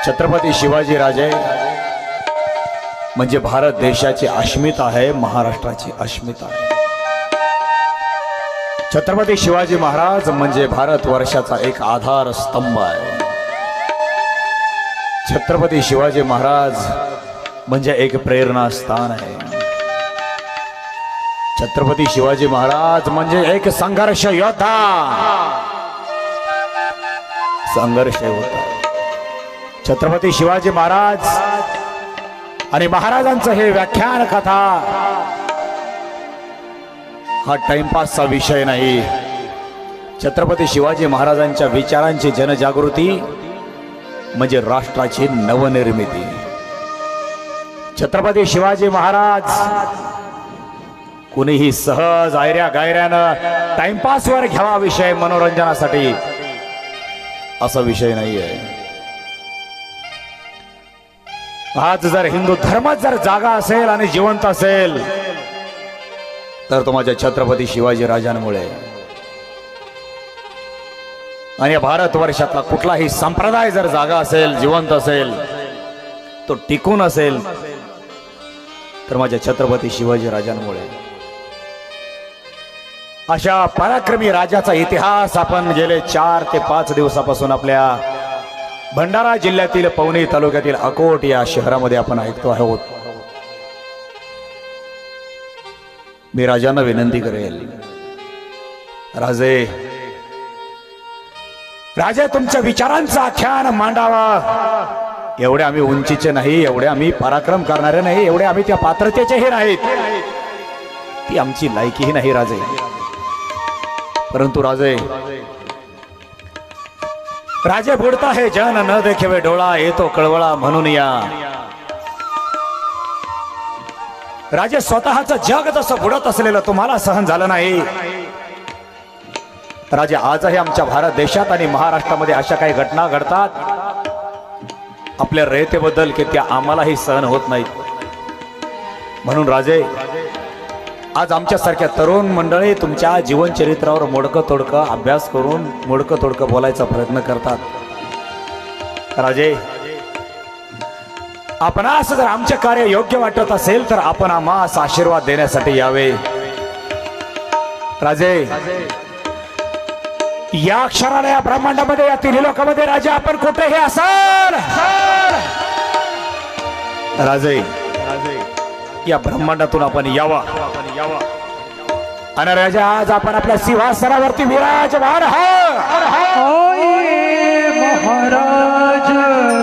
छत्रपती शिवाजी राजे म्हणजे भारत देशाची अस्मिता आहे, महाराष्ट्राची अस्मिता आहे। छत्रपती शिवाजी महाराज म्हणजे भारत वर्षाचा एक आधार स्तंभ आहे। छत्रपती शिवाजी महाराज म्हणजे एक प्रेरणा स्थान आहे। छत्रपती शिवाजी महाराज म्हणजे एक संघर्ष योद्धा, संघर्ष योद्धा। छत्रपती शिवाजी महाराज आणि महाराजांचं हे व्याख्यान कथा हा टाइमपासचा विषय नाही। छत्रपती शिवाजी महाराजांच्या विचारांची जनजागृती म्हणजे राष्ट्राची नवनिर्मिती। छत्रपती शिवाजी महाराज कुणीही सहज आयऱ्या गायऱ्यानं टाइमपासवर घ्यावा विषय, मनोरंजनासाठी असा विषय नाहीये। आज जर हिंदू धर्म जर जागा असेल आणि जिवंत असेल तर तो माझ्या छत्रपती शिवाजी राजांमुळे। आणि भारत वर्षातला कुठलाही संप्रदाय जर जागा असेल, जिवंत असेल, तो टिकून असेल तर माझ्या छत्रपती शिवाजी राजांमुळे। अशा पराक्रमी राजाचा इतिहास आपण गेले 4 ते 5 दिवसापासून आपल्या भंडारा जिल्ह्यातील पवनी तालुक्यातील अकोट या शहरामध्ये आपण ऐकतो आहोत। मी राजांना विनंती करेल, राजे तुमच्या विचारांचं आख्यान मांडावा। एवढे आम्ही उंचीचे नाही, एवढे आम्ही पराक्रम करणारे नाही, एवढे आम्ही त्या पात्रतेचेही नाहीत, ती आमची लायकीही नाही राजे। परंतु राजे बुडता है जन न देखेवे डोळा, येतो कळवळा म्हणून या। राजे स्वतःचं जग जसं बुडत असलेलं तुम्हाला सहन झालं नाही। राजे आजही आमच्या भारत देशात आणि महाराष्ट्रामध्ये अशा काही घटना घडतात आपल्या रयतेबद्दल की त्या आम्हालाही सहन होत नाहीत। म्हणून राजे आज आमच्यासारख्या तरुण मंडळी तुमच्या जीवन चरित्रावर मोडकं तोडकं अभ्यास करून मोडकं तोडकं बोलायचा प्रयत्न करतात। राजे आपणास जर आमचे कार्य योग्य वाटत असेल तर आपण आम्हास आशीर्वाद देण्यासाठी यावे। राजे या क्षणाला या ब्रह्मांडामध्ये या तिन्ही लोकांमध्ये राजे आपण कुठेही असाल, राजे या ब्रह्मांडातून आपण यावा आणि राजा आज आपण आपल्या सिंहासनावरती विराजमान आहात।